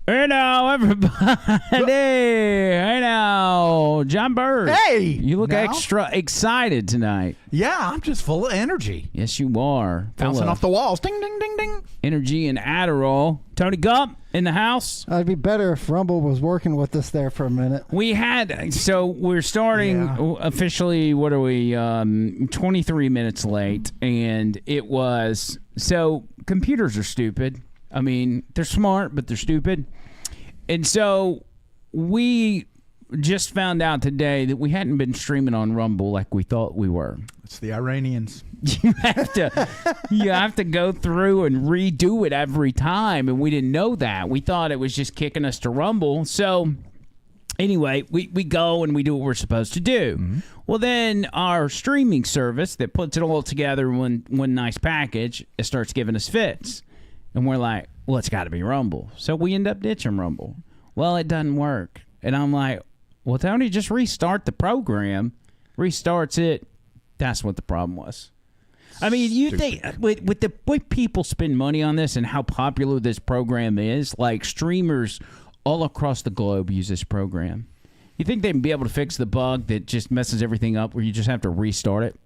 Hey now, everybody. Hey now, John Bird. Hey. You look now? extra excited tonight. Yeah, I'm just full of energy. Yes, you are. Bouncing off the walls. Ding, ding, ding, ding. Energy and Adderall. Tony Gump in the house. It'd be better if Rumble was working with us there for a minute. We're starting officially, what are we, 23 minutes late. And it was, computers are stupid. I mean, they're smart, but they're stupid. And so we just found out today that we hadn't been streaming on Rumble like we thought we were. It's the Iranians. You have to go through and redo it every time, and we didn't know that. We thought it was just kicking us to Rumble. So anyway, we go and we do what we're supposed to do. Mm-hmm. Well, then our streaming service that puts it all together in one nice package, it starts giving us fits. And we're like, well, it's got to be Rumble. So we end up ditching Rumble. Well, it doesn't work. And I'm like, well, Tony, just restart the program. Restarts it. That's what the problem was. I mean, you think with the way people spend money on this and how popular this program is, like streamers all across the globe use this program. You think they'd be able to fix the bug that just messes everything up where you just have to restart it?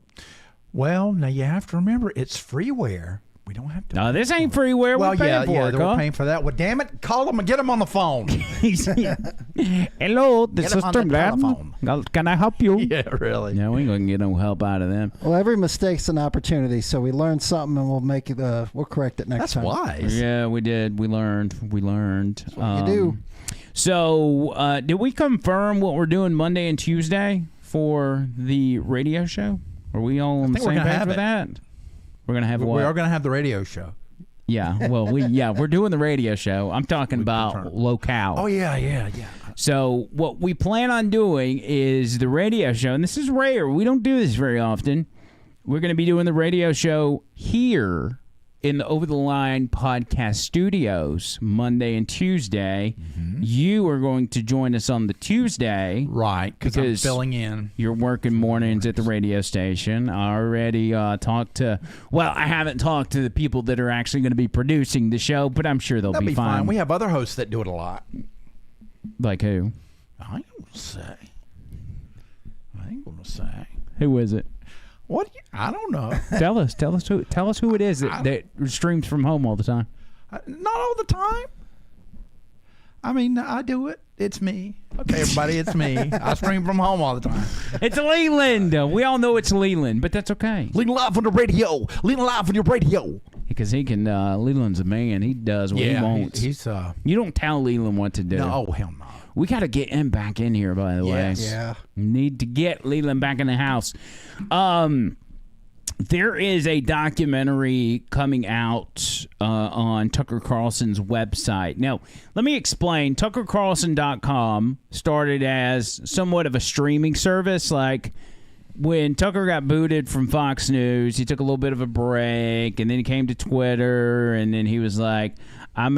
Well, now you have to remember, it's freeware. We don't have to. No, this ain't freeware. Well, we're paying for it. We're paying for that. Well, damn it, call them and get them on the phone. Hello, this is Streamlab. Can I help you? Yeah, really. No, we ain't gonna get no help out of them. Well, every mistake's an opportunity, so we learned something and we'll make it. We'll correct it next time. That's wise. Yeah, we did. We learned. That's what you do. So, did we confirm what we're doing Monday and Tuesday for the radio show? Are we all on the same page with that? We're gonna have what? We are gonna have the radio show. Yeah, well, we're doing the radio show. I'm talking about locale. Oh yeah. So what we plan on doing is the radio show, and this is rare. We don't do this very often. We're going to be doing the radio show here in the Over the Line podcast studios Monday and Tuesday. Mm-hmm. You are going to join us on the Tuesday. Right, because I'm filling in. You're working mornings at the radio station. I already talked to, I haven't talked to the people that are actually going to be producing the show, but I'm sure they'll be fine. We have other hosts that do it a lot. Like who? I ain't going to say. Who is it? What? I don't know. Tell us who it is that streams from home all the time. Not all the time. I mean, I do it. It's me. Okay, everybody, it's me. I stream from home all the time. It's Leland. We all know it's Leland, but that's okay. Leland live on the radio. Leland live on your radio. Because he can. Leland's a man. He does what he wants. He's. You don't tell Leland what to do. No, hell no. We got to get him back in here, by the way. Yeah. Need to get Leland back in the house. There is a documentary coming out on Tucker Carlson's website. Now, let me explain. TuckerCarlson.com started as somewhat of a streaming service. Like, when Tucker got booted from Fox News, he took a little bit of a break, and then he came to Twitter, and then he was like, I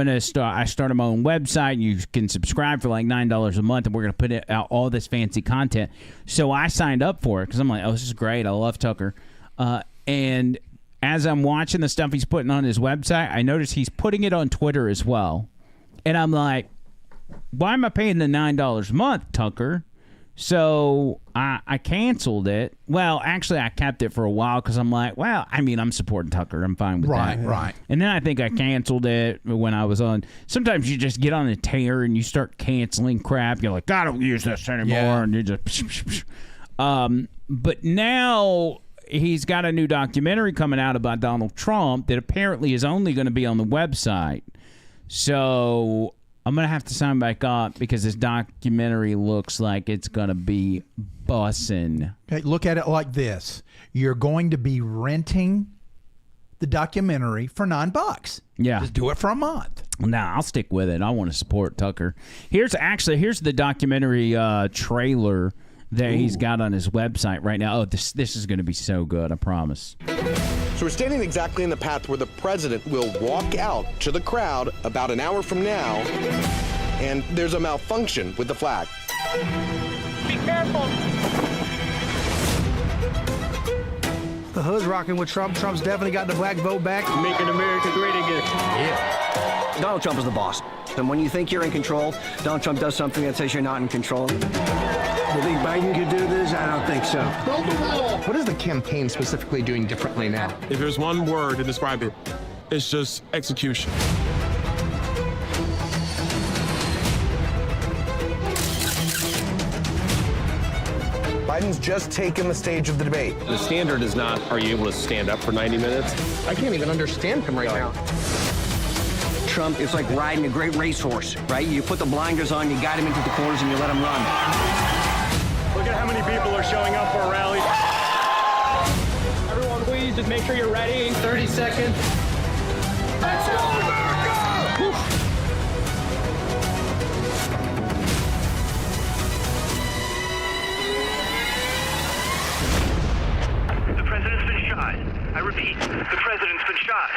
started my own website. You can subscribe for like $9 a month, and we're going to put out all this fancy content. So I signed up for it because I'm like, oh, this is great. I love Tucker. And as I'm watching the stuff he's putting on his website, I notice he's putting it on Twitter as well. And I'm like, why am I paying the $9 a month, Tucker? So I canceled it. Well, actually, I kept it for a while because I'm like, well, I mean, I'm supporting Tucker. I'm fine with that. Right. And then I think I canceled it when I was on. Sometimes you just get on a tear and you start canceling crap. You're like, I don't use this anymore. Yeah. And you just... But now he's got a new documentary coming out about Donald Trump that apparently is only going to be on the website. So I'm going to have to sign back up because this documentary looks like it's going to be bussin'. Okay, look at it like this. You're going to be renting the documentary for $9. Yeah. Just do it for a month. Nah, I'll stick with it. I want to support Tucker. Here's the documentary trailer that he's got on his website right now. Oh, this is going to be so good, I promise. So we're standing exactly in the path where the president will walk out to the crowd about an hour from now, and there's a malfunction with the flag. Be careful. The hood's rocking with Trump. Trump's definitely got the black vote back. Making America great again. Yeah. Donald Trump is the boss. And when you think you're in control, Donald Trump does something that says you're not in control. You think Biden could do this? I don't think so. What is the campaign specifically doing differently now? If there's one word to describe it, it's just execution. Biden's just taken the stage of the debate. The standard is not, are you able to stand up for 90 minutes? I can't even understand him right now. Trump is like riding a great racehorse, right? You put the blinders on, you guide him into the corners, and you let him run. Look at how many people are showing up for a rally. Everyone, please just make sure you're ready. 30 seconds. Let's go, America! The president's been shot. I repeat, the president's been shot.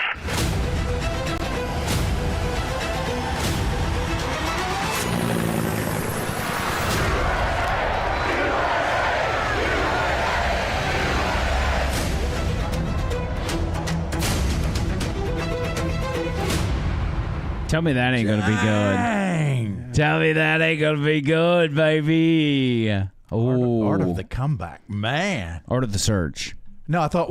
Tell me that ain't going to be good. Tell me that ain't going to be good, baby. Art of the comeback, man. Art of the Surge. No, I thought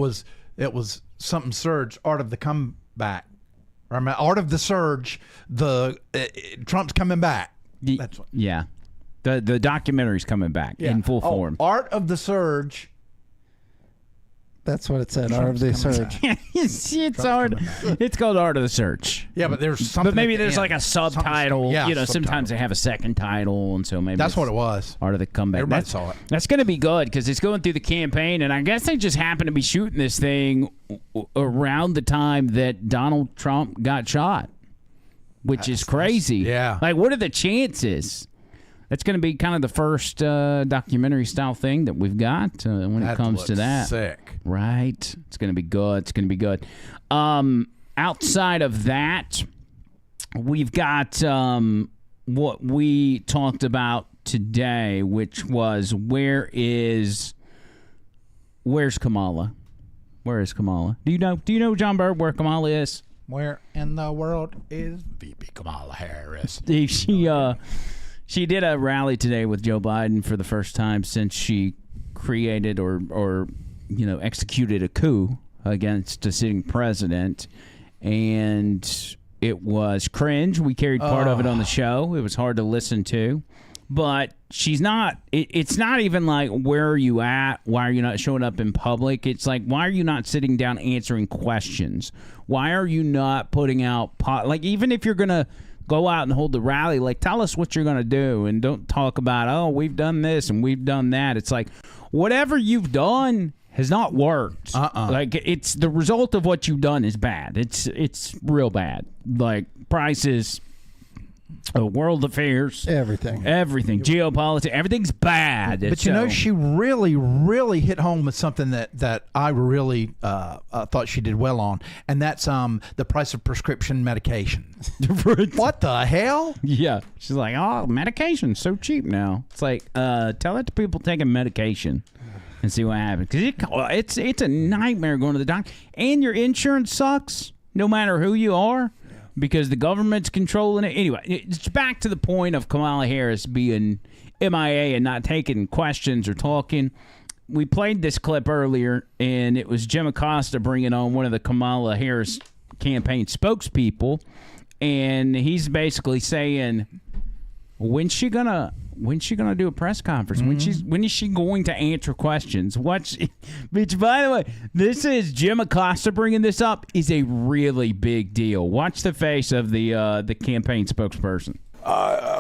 it was something surge. Art of the comeback. Art of the Surge. Trump's coming back. That's what. Yeah. The documentary's coming back in full form. Art of the Surge. That's what it said. Art of the Surge. It's art. It's called Art of the Search. Yeah, but there's something. But maybe at the there's end. like a subtitle. Yeah, Sometimes subtitle. they have a second title, and so maybe That's what it was. Art of the Comeback. Everybody saw it. That's going to be good because it's going through the campaign, and I guess they just happen to be shooting this thing around the time that Donald Trump got shot, which is crazy. Yeah. Like, what are the chances? That's going to be kind of the first documentary-style thing that we've got when it comes to that. Sick. Right. It's going to be good. It's going to be good. Outside of that, we've got what we talked about today, which was where's Kamala? Where is Kamala? Do you know, John Bird, where Kamala is? Where in the world is VP Kamala Harris? She did a rally today with Joe Biden for the first time since she created or executed a coup against a sitting president, and it was cringe. We carried part of it on the show. It was hard to listen to, but she's not. It's not even like, where are you at? Why are you not showing up in public? It's like, why are you not sitting down answering questions? Why are you not putting out like, even if you're gonna go out and hold the rally, like, tell us what you're going to do, and don't talk about, oh, we've done this and we've done that. It's like, whatever you've done has not worked. Like, it's the result of what you've done is bad. It's real bad. Like, prices, world affairs, Everything. geopolitics, everything's bad. But she really, really hit home with something that I really thought she did well on, and that's the price of prescription medication. What the hell? Yeah. She's like, oh, medication's so cheap now. It's like, tell that to people taking medication and see what happens. Because it's a nightmare going to the doctor. And your insurance sucks, no matter who you are, because the government's controlling it. Anyway, it's back to the point of Kamala Harris being MIA and not taking questions or talking. We played this clip earlier, and it was Jim Acosta bringing on one of the Kamala Harris campaign spokespeople, and he's basically saying, when's she gonna do a press conference? When is she going to answer questions? Which, by the way, this is Jim Acosta bringing this up, is a really big deal. Watch the face of the campaign spokesperson.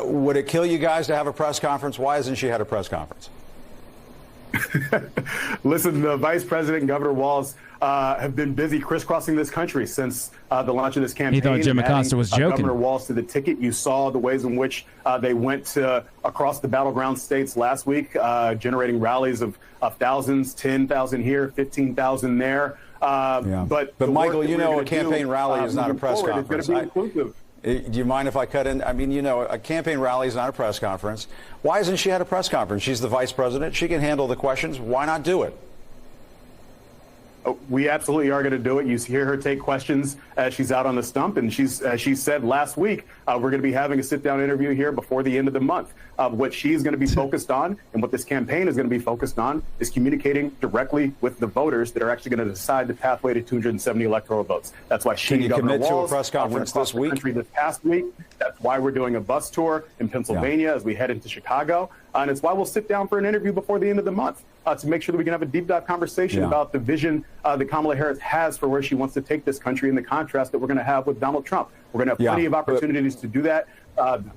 Would it kill you guys to have a press conference? Why hasn't she had a press conference? Listen, the vice president and Governor Walz have been busy crisscrossing this country since the launch of this campaign. He thought Jim Acosta was joking. Governor Walz to the ticket. You saw the ways in which they went across the battleground states last week, generating rallies of thousands, 10,000 here, 15,000 there. But Michael, a campaign rally is not a press conference. It's going to be inclusive. Do you mind if I cut in? I mean, a campaign rally is not a press conference. Why hasn't she had a press conference? She's the vice president. She can handle the questions. Why not do it? We absolutely are going to do it. You hear her take questions as she's out on the stump, and she said last week, we're going to be having a sit-down interview here before the end of the month. What she's going to be focused on, and what this campaign is going to be focused on, is communicating directly with the voters that are actually going to decide the pathway to 270 electoral votes. That's why she and Governor commit to a Walz press conference went across this the week? country this past week. That's why we're doing a bus tour in Pennsylvania as we head into Chicago. And it's why we'll sit down for an interview before the end of the month to make sure that we can have a deep dive conversation about the vision that Kamala Harris has for where she wants to take this country and the contrast that we're going to have with Donald Trump. We're going to have plenty of opportunities to do that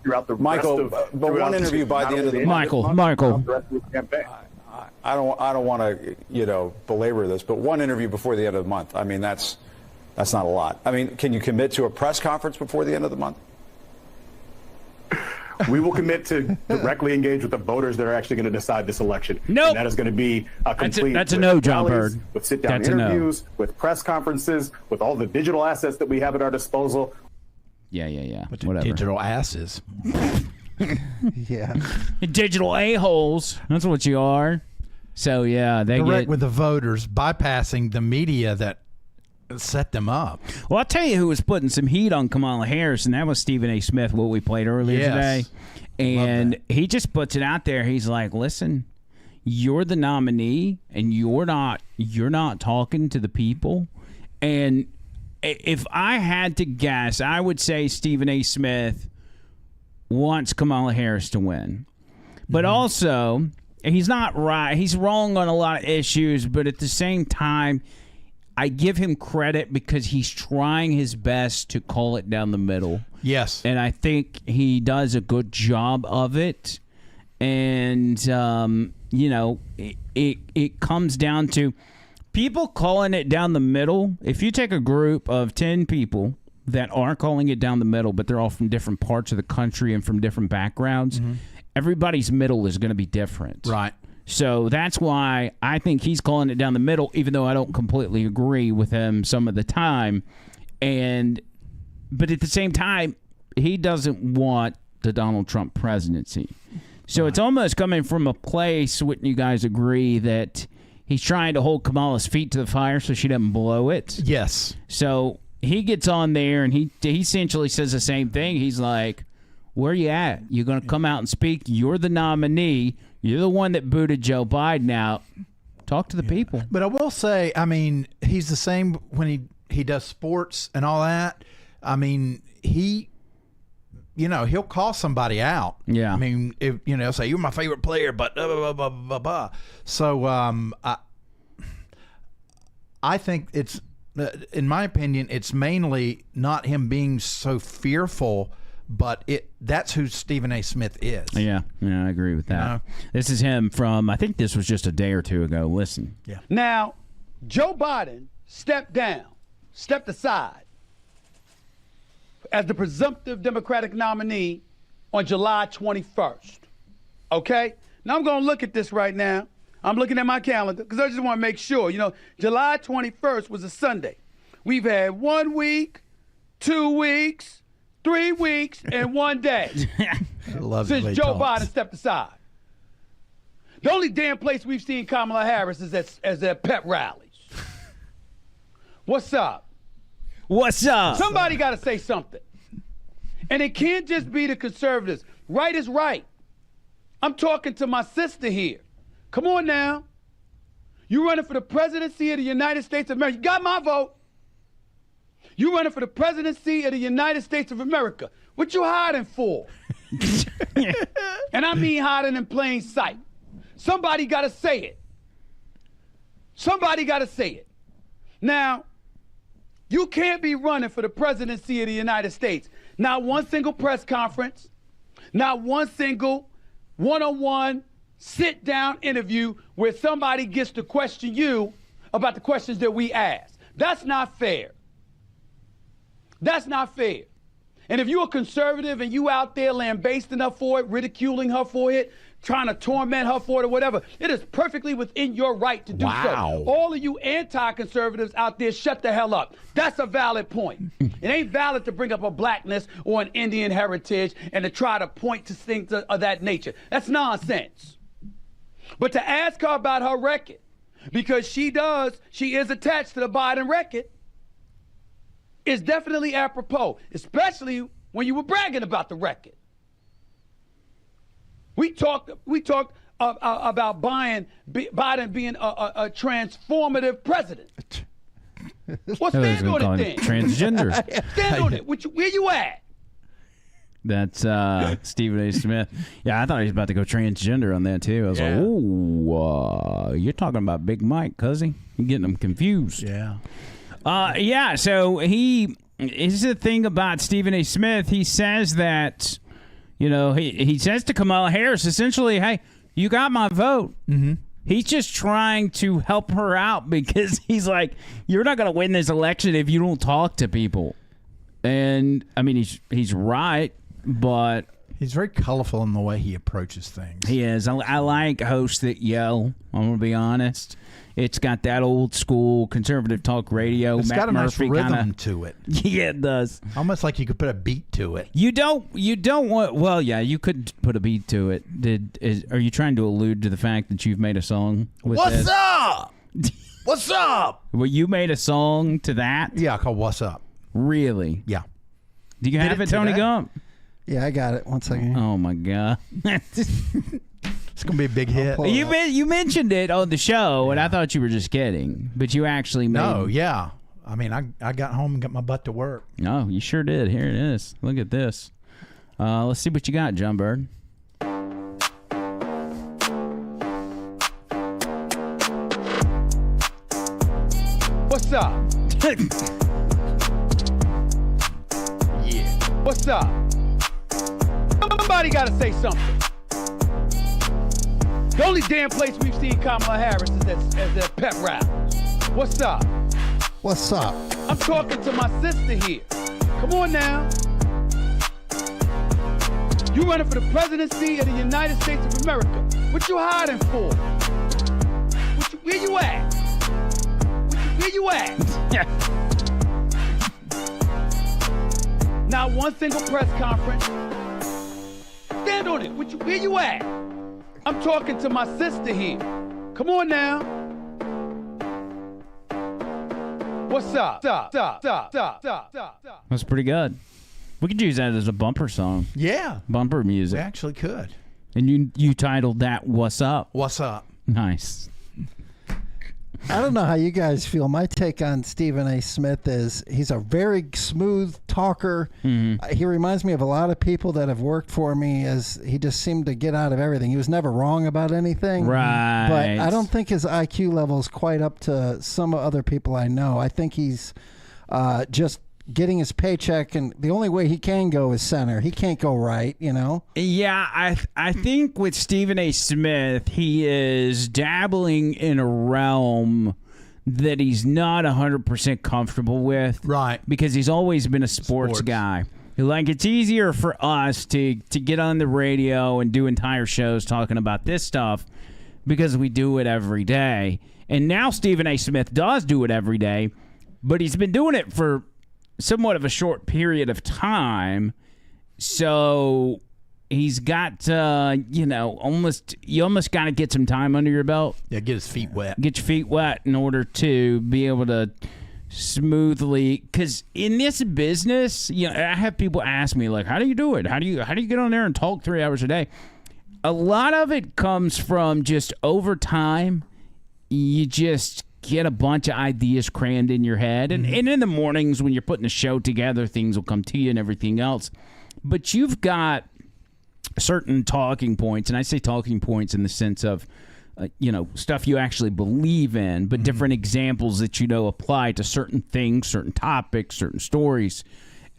throughout the rest of but one interview by the end of the Michael. the rest of the campaign. I don't want to belabor this, but one interview before the end of the month. I mean, that's not a lot. I mean, can you commit to a press conference before the end of the month? We will commit to directly engage with the voters that are actually going to decide this election. Nope. And that is going to be complete. That's a no, John rallies, Bird. with sit-down interviews, with press conferences, with all the digital assets that we have at our disposal. Yeah. Whatever. Digital asses. Yeah. Digital a-holes. That's what you are. So, yeah, they Direct get... with the voters, bypassing the media that set them up. Well, I'll tell you who was putting some heat on Kamala Harris, and that was Stephen A. Smith, what we played earlier today. And he just puts it out there. He's like, listen, you're the nominee, and you're not talking to the people. And if I had to guess, I would say Stephen A. Smith wants Kamala Harris to win. But also, he's not right. He's wrong on a lot of issues, but at the same time, I give him credit because he's trying his best to call it down the middle. Yes. And I think he does a good job of it. And, it comes down to people calling it down the middle. If you take a group of 10 people that are calling it down the middle, but they're all from different parts of the country and from different backgrounds, everybody's middle is going to be different. Right. So that's why I think he's calling it down the middle, even though I don't completely agree with him some of the time. But at the same time, he doesn't want the Donald Trump presidency. So it's almost coming from a place, wouldn't you guys agree, that he's trying to hold Kamala's feet to the fire so she doesn't blow it? Yes. So he gets on there and he essentially says the same thing. He's like, where you at? You're going to come out and speak. You're the nominee. You're the one that booted Joe Biden out. Talk to the people. But I will say, I mean, he's the same when he does sports and all that. I mean, he'll call somebody out. Yeah. I mean, say, you're my favorite player, but blah, blah, blah, blah, blah, blah. So I think it's, in my opinion, it's mainly not him being so fearful, but that's who Stephen A. Smith is. Yeah, I agree with that. This is him from, I think this was just a day or two ago. Listen. Yeah. Now, Joe Biden stepped aside as the presumptive Democratic nominee on July 21st. Okay? Now, I'm going to look at this right now. I'm looking at my calendar because I just want to make sure. July 21st was a Sunday. We've had 1 week, 2 weeks, 3 weeks, and 1 day since Joe Biden stepped aside. The only damn place we've seen Kamala Harris is at pep rallies. What's up? What's up? Somebody got to say something. And it can't just be the conservatives. Right is right. I'm talking to my sister here. Come on now. You running for the presidency of the United States of America. You got my vote. You running for the presidency of the United States of America. What you hiding for? And I mean hiding in plain sight. Somebody got to say it. Somebody got to say it. Now, you can't be running for the presidency of the United States. Not one single press conference, not one single one-on-one sit-down interview where somebody gets to question you about the questions that we ask. That's not fair. That's not fair. And if you're a conservative and you out there lambasting her for it, ridiculing her for it, trying to torment her for it or whatever, it is perfectly within your right to do so. All of you anti-conservatives out there, shut the hell up. That's a valid point. It ain't valid to bring up a blackness or an Indian heritage and to try to point to things of that nature. That's nonsense. But to ask her about her record, because she is attached to the Biden record, is definitely apropos, especially when you were bragging about the record. We talked about Biden being a transformative president. Well, stand on it then. Transgender. Stand on it. Where you at? That's Stephen A. Smith. Yeah, I thought he was about to go transgender on that too. I was like, "Oh, you're talking about Big Mike, cuzzy. You're getting them confused." Yeah. Yeah. So here's the thing about Stephen A. Smith. He says that, he says to Kamala Harris essentially, "Hey, you got my vote." Mm-hmm. He's just trying to help her out because he's like, "You're not going to win this election if you don't talk to people." And I mean, he's right. But he's very colorful in the way he approaches things. He is. I like hosts that yell. I'm going to be honest. It's got that old school conservative talk radio. It's Matt got a Murphy nice rhythm to it. Yeah, it does. Almost like you could put a beat to it. You don't want. Well, yeah, you could put a beat to it. Are you trying to allude to the fact that you've made a song with What's this? up? What's up? Well, you made a song to that? Yeah, called What's Up. Really? Yeah. Do you have it, Tony Gump? Yeah, I got it. 1 second. Oh my God. It's gonna be a big hit. You mentioned it on the show, and I thought you were just kidding, but you actually made. No, yeah. I mean, I got home and got my butt to work. No, you sure did. Here it is. Look at this. Let's see what you got, John Bird. What's up? Yeah. What's up? Somebody gotta say something. The only damn place we've seen Kamala Harris is at that pep rally. What's up? What's up? I'm talking to my sister here. Come on now. You running for the presidency of the United States of America. What you hiding for? Where you at? Where you at? Not one single press conference. Stand on it. Where you at? I'm talking to my sister here. Come on now. What's up? That's pretty good. We could use that as a bumper song. Yeah. Bumper music. We actually could. And you titled that What's Up? What's Up? Nice. I don't know how you guys feel. My take on Stephen A. Smith is he's a very smooth talker. Mm-hmm. He reminds me of a lot of people that have worked for me, as he just seemed to get out of everything. He was never wrong about anything. Right. But I don't think his IQ level is quite up to some other people I know. I think he's just getting his paycheck, and the only way he can go is center. He can't go right, Yeah, I think with Stephen A. Smith, he is dabbling in a realm that he's not 100% comfortable with. Right. Because he's always been a sports guy. Like, it's easier for us to get on the radio and do entire shows talking about this stuff because we do it every day. And now Stephen A. Smith does do it every day, but he's been doing it for somewhat of a short period of time, so he's got you almost got to get some time under your belt. Yeah, get his feet wet. Get your feet wet in order to be able to smoothly. Because in this business, I have people ask me like, "How do you do it? How do you get on there and talk 3 hours a day?" A lot of it comes from just over time. You just get a bunch of ideas crammed in your head. And in the mornings when you're putting a show together, things will come to you and everything else. But you've got certain talking points, and I say talking points in the sense of, stuff you actually believe in, but different examples that apply to certain things, certain topics, certain stories.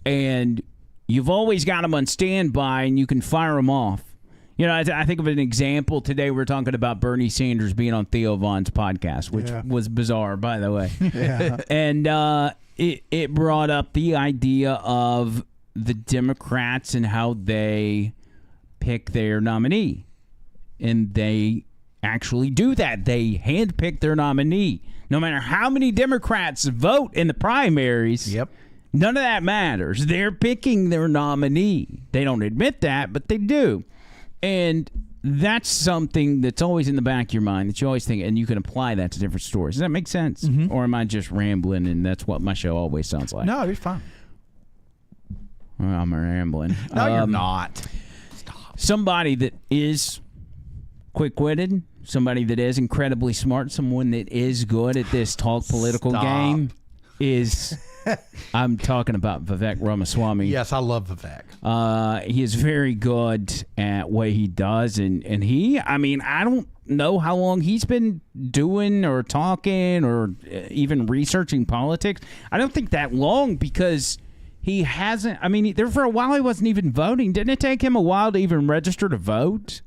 And you've always got them on standby, and you can fire them off. I think of an example. Today we're talking about Bernie Sanders being on Theo Vaughn's podcast, which was bizarre, by the way. Yeah. And it brought up the idea of the Democrats and how they pick their nominee. And they actually do that. They handpick their nominee. No matter how many Democrats vote in the primaries, none of that matters. They're picking their nominee. They don't admit that, but they do. And that's something that's always in the back of your mind that you always think, and you can apply that to different stories. Does that make sense? Mm-hmm. Or am I just rambling and that's what my show always sounds like? No, it's fine. Well, I'm rambling. No, you're not. Somebody that is quick-witted, somebody that is incredibly smart, someone that is good at this talk political game is... I'm talking about Vivek Ramaswamy. Yes, I love Vivek. He is very good at what he does, and he, I mean, I don't know how long he's been doing or talking or even researching politics. I don't think that long, because he hasn't, I mean, there for a while he wasn't even voting. Didn't it take him a while to even register to vote?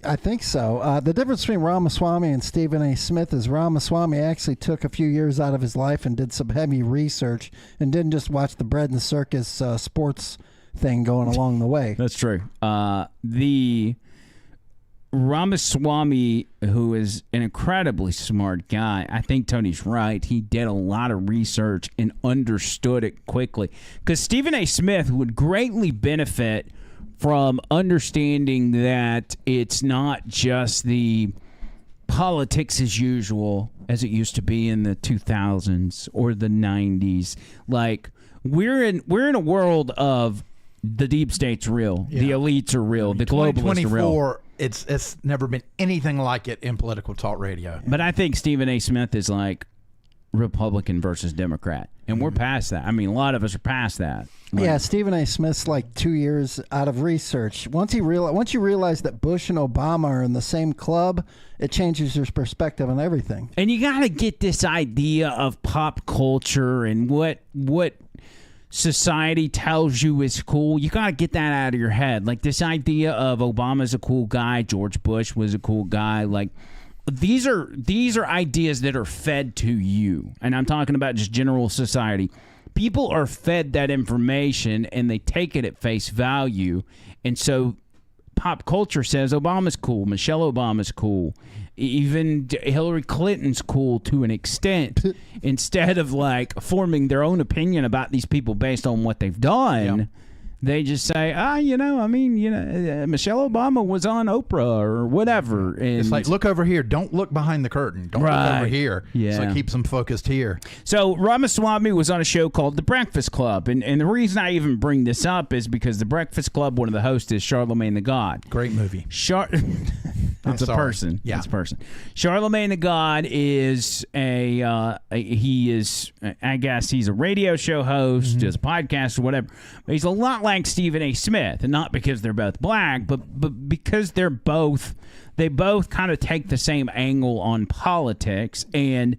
I think so. The difference between Ramaswamy and Stephen A. Smith is Ramaswamy actually took a few years out of his life and did some heavy research and didn't just watch the bread and circus sports thing going along the way. That's true. The Ramaswamy, who is an incredibly smart guy, I think Tony's right. He did a lot of research and understood it quickly. Because Stephen A. Smith would greatly benefit from understanding that it's not just the politics as usual as it used to be in the 2000s or the 90s. Like, we're in a world of the deep state's real, the elites are real, the globalists are real. It's never been anything like it in political talk radio. But I think Stephen A. Smith is like Republican versus Democrat, and we're past that. I mean, a lot of us are past that. Yeah, Stephen A. Smith's like 2 years out of research. Once you realize that Bush and Obama are in the same club, it changes your perspective on everything. And you got to get this idea of pop culture and what society tells you is cool. You got to get that out of your head. Like this idea of Obama's a cool guy, George Bush was a cool guy. Like these are ideas that are fed to you, and I'm talking about just general society. People are fed that information and they take it at face value. And so pop culture says Obama's cool, Michelle Obama's cool, even Hillary Clinton's cool to an extent, instead of like forming their own opinion about these people based on what they've done. Yep. They just say, Michelle Obama was on Oprah or whatever. And it's like, look over here. Don't look behind the curtain. Don't look over here. Yeah. So it keeps them focused here. So Ramaswamy was on a show called The Breakfast Club. And the reason I even bring this up is because The Breakfast Club, one of the hosts is Charlamagne the God. Great movie. It's a person. Yeah. It's a person. Charlamagne the God is I guess he's a radio show host, does a podcast or whatever. But he's a lot like Stephen A. Smith, and not because they're both black, but because they both kind of take the same angle on politics. And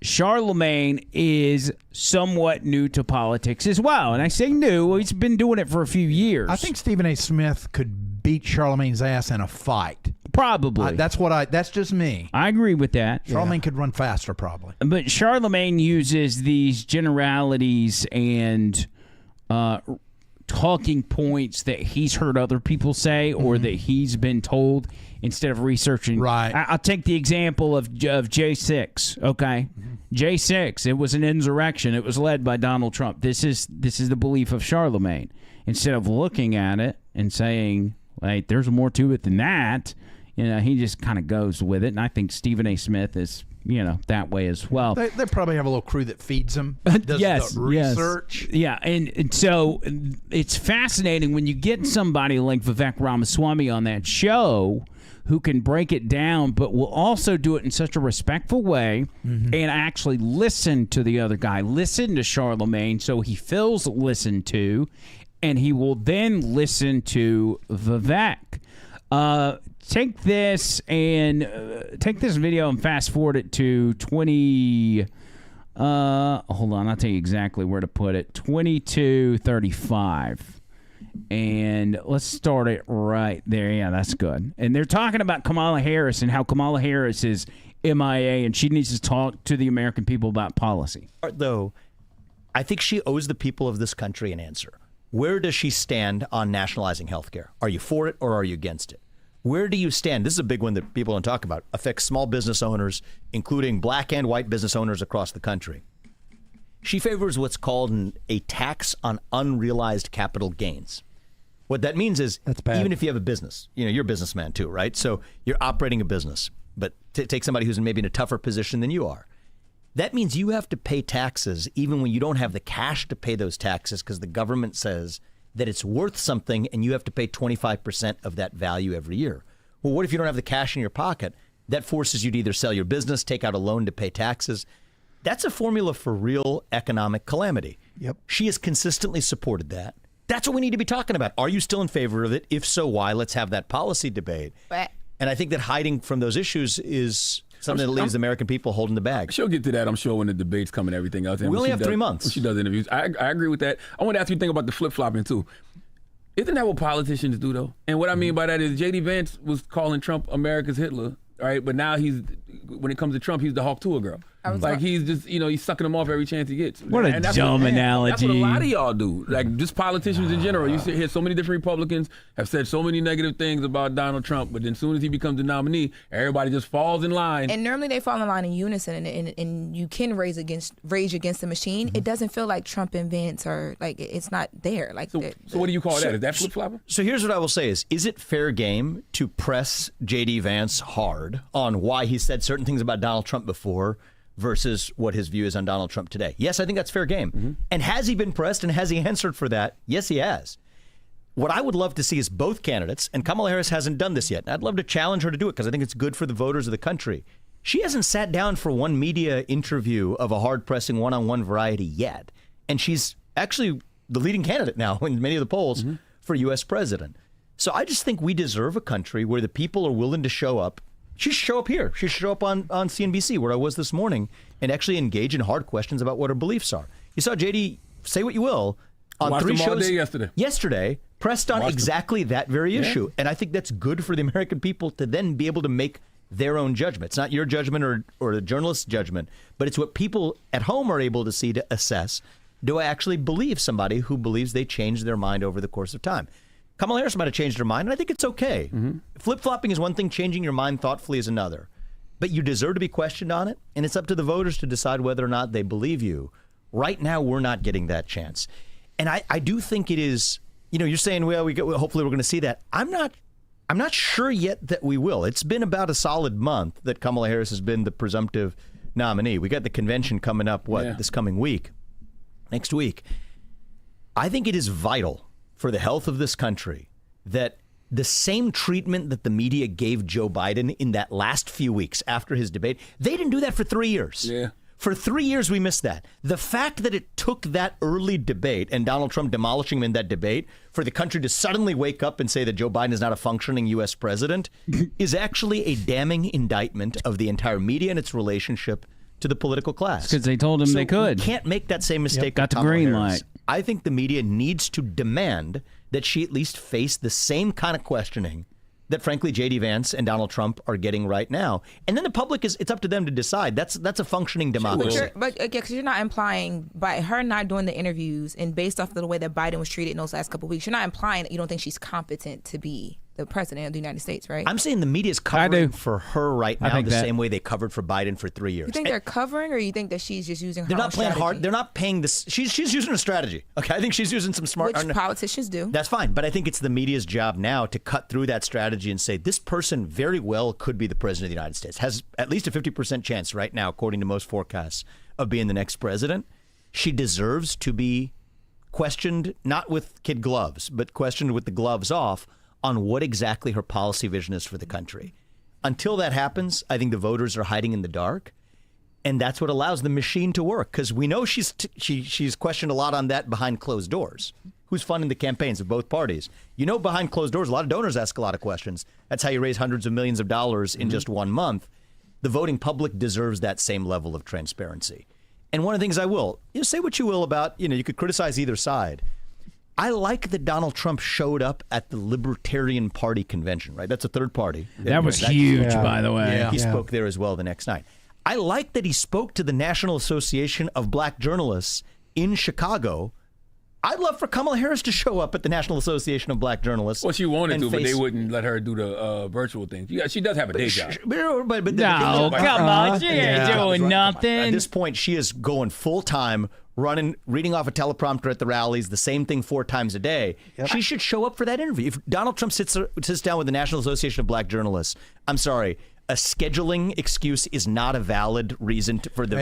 Charlamagne is somewhat new to politics as well. And I say new, he's been doing it for a few years. I think Stephen A. Smith could beat Charlamagne's ass in a fight. Probably. That's just me. I agree with that. Charlamagne could run faster, probably. But Charlamagne uses these generalities and talking points that he's heard other people say or that he's been told instead of researching. Right. I'll take the example of J6. Okay, J6. It was an insurrection. It was led by Donald Trump. This is the belief of Charlamagne. Instead of looking at it and saying, "Like, there's more to it than that," he just kind of goes with it. And I think Stephen A. Smith is, that way as well. They probably have a little crew that feeds them, does the research. Yes. Yeah, and so it's fascinating when you get somebody like Vivek Ramaswamy on that show who can break it down, but will also do it in such a respectful way and actually listen to the other guy, listen to Charlamagne so he feels listened to, and he will then listen to Vivek. Take this video and fast forward it to 20. Hold on, I'll tell you exactly where to put it. 22:35, and let's start it right there. Yeah, that's good. And they're talking about Kamala Harris and how Kamala Harris is MIA, and she needs to talk to the American people about policy. Though, I think she owes the people of this country an answer. Where does she stand on nationalizing health care? Are you for it or are you against it? Where do you stand? This is a big one that people don't talk about. Affects small business owners, including black and white business owners across the country. She favors what's called a tax on unrealized capital gains. What that means is, That's bad. even if you have a business, you're a businessman too, right? So you're operating a business, but take somebody who's maybe in a tougher position than you are. That means you have to pay taxes even when you don't have the cash to pay those taxes because the government says that it's worth something and you have to pay 25% of that value every year. Well, what if you don't have the cash in your pocket? That forces you to either sell your business, take out a loan to pay taxes. That's a formula for real economic calamity. Yep. She has consistently supported that. That's what we need to be talking about. Are you still in favor of it? If so, why? Let's have that policy debate. And I think that hiding from those issues is something that leaves the American people holding the bag. She'll get to that, I'm sure, when the debates come and everything else. And we only have 3 months. When she does interviews. I agree with that. I want to ask you a thing about the flip-flopping, too. Isn't that what politicians do, though? And what I mean by that is J.D. Vance was calling Trump America's Hitler, right? But now when it comes to Trump, he's the Hawk Tuah girl. Like, he's just, he's sucking him off every chance he gets. What a dumb analogy. That's what a lot of y'all do. Like, just politicians in general. You hear so many different Republicans have said so many negative things about Donald Trump, but then as soon as he becomes the nominee, everybody just falls in line. And normally they fall in line in unison, and you can rage against the machine. It doesn't feel like Trump and Vance are, like, it's not there. Like, so what do you call that? Is that flip-flopping? So here's what I will say is it fair game to press J.D. Vance hard on why he said certain things about Donald Trump before versus what his view is on Donald Trump today? Yes, I think that's fair game. And has he been pressed and has he answered for that? Yes, he has. What I would love to see is both candidates, and Kamala Harris hasn't done this yet, and I'd love to challenge her to do it because I think it's good for the voters of the country. She hasn't sat down for one media interview of a hard-pressing one-on-one variety yet, and she's actually the leading candidate now in many of the polls for U.S. president. So I just think we deserve a country where the people are willing to show up. She should show up here. She should show up on CNBC, where I was this morning, and actually engage in hard questions about what her beliefs are. You saw JD, say what you will, on 3 shows all day yesterday, pressed on exactly that very issue. And I think that's good for the American people to then be able to make their own judgment. It's not your judgment or the journalist's judgment, but it's what people at home are able to see to assess. Do I actually believe somebody who believes they changed their mind over the course of time? Kamala Harris might have changed her mind, and I think it's okay. Flip-flopping is one thing, changing your mind thoughtfully is another. But you deserve to be questioned on it, and it's up to the voters to decide whether or not they believe you. Right now, we're not getting that chance. And I do think it is, you're saying, well, hopefully we're going to see that. I'm not sure yet that we will. It's been about a solid month that Kamala Harris has been the presumptive nominee. We got the convention coming up, this coming week, next week. I think it is vital for the health of this country that the same treatment that the media gave Joe Biden in that last few weeks after his debate, they didn't do that for 3 years. Yeah. For 3 years, we missed that. The fact that it took that early debate and Donald Trump demolishing him in that debate for the country to suddenly wake up and say that Joe Biden is not a functioning U.S. president is actually a damning indictment of the entire media and its relationship to the political class. Because they told him they could. We can't make that same mistake. Got the Kamala green Harris. light. I think the media needs to demand that she at least face the same kind of questioning that, frankly, J.D. Vance and Donald Trump are getting right now. And then the public it's up to them to decide. That's a functioning democracy. But because you're not implying, by her not doing the interviews and based off of the way that Biden was treated in those last couple of weeks, you're not implying that you don't think she's competent to be the president of the United States, right? I'm saying the media is covering for her right now the same way they covered for Biden for 3 years. You think they're covering, or you think that she's just using her They're not own playing strategy? hard. They're not paying this. She's using a strategy. Okay, I think she's using some smart. Which politicians do. That's fine, but I think it's the media's job now to cut through that strategy and say this person very well could be the president of the United States. Has at least a 50% chance right now, according to most forecasts, of being the next president. She deserves to be questioned, not with kid gloves, but questioned with the gloves off, on what exactly her policy vision is for the country. Until that happens, I think the voters are hiding in the dark, and that's what allows the machine to work, because we know she's questioned a lot on that behind closed doors. Who's funding the campaigns of both parties? Behind closed doors, a lot of donors ask a lot of questions. That's how you raise hundreds of millions of dollars in just 1 month. The voting public deserves that same level of transparency. And one of the things I will, say what you will about, you could criticize either side. I like that Donald Trump showed up at the Libertarian Party convention, right? That's a third party. That was huge, by the way. Yeah. He spoke there as well the next night. I like that he spoke to the National Association of Black Journalists in Chicago. I'd love for Kamala Harris to show up at the National Association of Black Journalists. Well, she wanted to, but they wouldn't let her do the virtual thing. She does have a day job. Come on, she ain't doing nothing. At this point, she is going full-time reading off a teleprompter at the rallies, the same thing 4 times a day. She should show up for that interview. If Donald Trump sits down with the National Association of Black Journalists, I'm sorry, a scheduling excuse is not a valid reason for the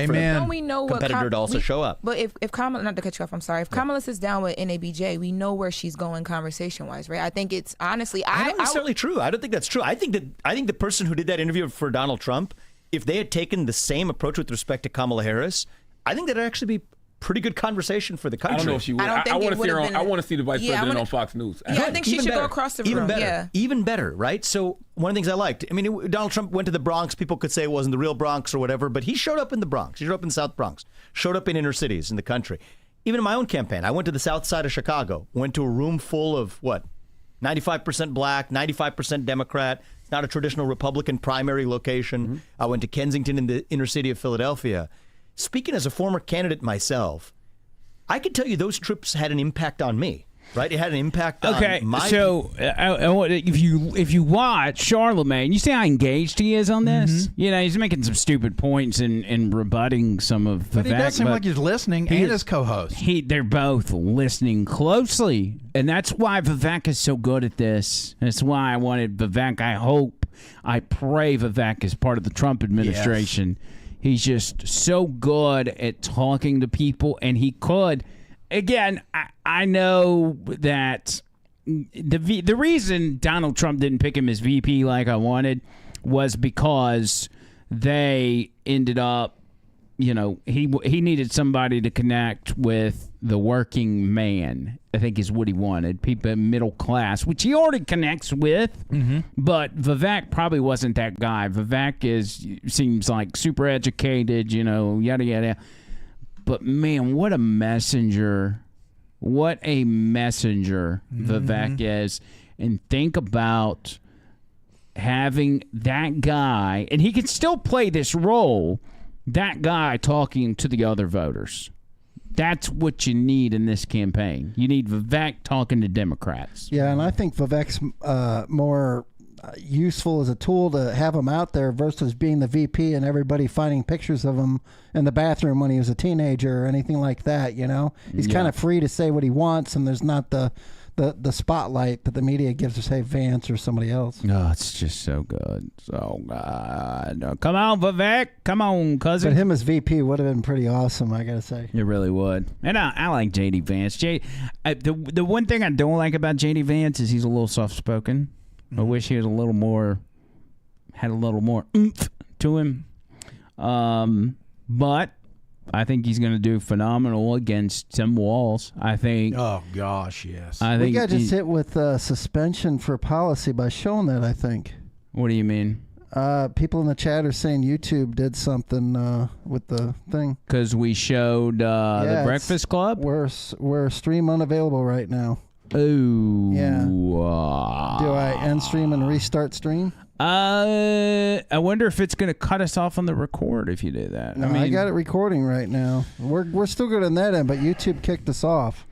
competitor to also show up. But if Kamala, not to cut you off, I'm sorry. If Kamala sits down with NABJ, we know where she's going conversation-wise, right? I think it's honestly, not necessarily true. I don't think that's true. I think the person who did that interview for Donald Trump, if they had taken the same approach with respect to Kamala Harris, I think that'd actually be pretty good conversation for the country. I don't know if she would. I want to see the vice president on Fox News. Yeah, I think she should go across the room. Even better. Yeah. Even better, right? So one of the things I liked, I mean, Donald Trump went to the Bronx. People could say it wasn't the real Bronx or whatever, but he showed up in the Bronx. He showed up in the South Bronx. Showed up in inner cities in the country. Even in my own campaign, I went to the south side of Chicago. Went to a room full of, 95% black, 95% Democrat. It's not a traditional Republican primary location. Mm-hmm. I went to Kensington in the inner city of Philadelphia. Speaking as a former candidate myself, I can tell you those trips had an impact on me, right? It had an impact on my... So if you watch Charlemagne, you see how engaged he is on this? Mm-hmm. You know, he's making some stupid points and rebutting some of Vivek. But he does seem like he's listening, and his co-host. They're both listening closely, and that's why Vivek is so good at this. That's why I wanted Vivek. I pray Vivek is part of the Trump administration. Yes. He's just so good at talking to people, and he could. Again, I know that the reason Donald Trump didn't pick him as VP like I wanted was because they ended up, he needed somebody to connect with the working man, I think is what he wanted. People middle class, which he already connects with. Mm-hmm. But Vivek probably wasn't that guy. Vivek seems like super educated, yada, yada. But, man, what a messenger. What a messenger Vivek is. And think about having that guy, and he can still play this role, that guy talking to the other voters. That's what you need in this campaign. You need Vivek talking to Democrats. Yeah, and I think Vivek's more useful as a tool to have him out there versus being the VP and everybody finding pictures of him in the bathroom when he was a teenager or anything like that, He's kind of free to say what he wants, and there's not the spotlight that the media gives to, say, Vance or somebody else. Oh, it's just so good. So good. Come on, Vivek. Come on, cousin. But him as VP would have been pretty awesome, I got to say. It really would. And I like J.D. Vance. The one thing I don't like about J.D. Vance is he's a little soft-spoken. Mm-hmm. I wish he was had a little more oomph to him. But I think he's going to do phenomenal against Tim Walz. I think. Oh gosh, yes. We got just hit with suspension for policy by showing that. I think. What do you mean? People in the chat are saying YouTube did something with the thing. Because we showed the Breakfast Club. We're stream unavailable right now. Oh. Yeah. Do I end stream and restart stream? I wonder if it's going to cut us off on the record if you do that. No, I got it recording right now. We're still good on that end, but YouTube kicked us off.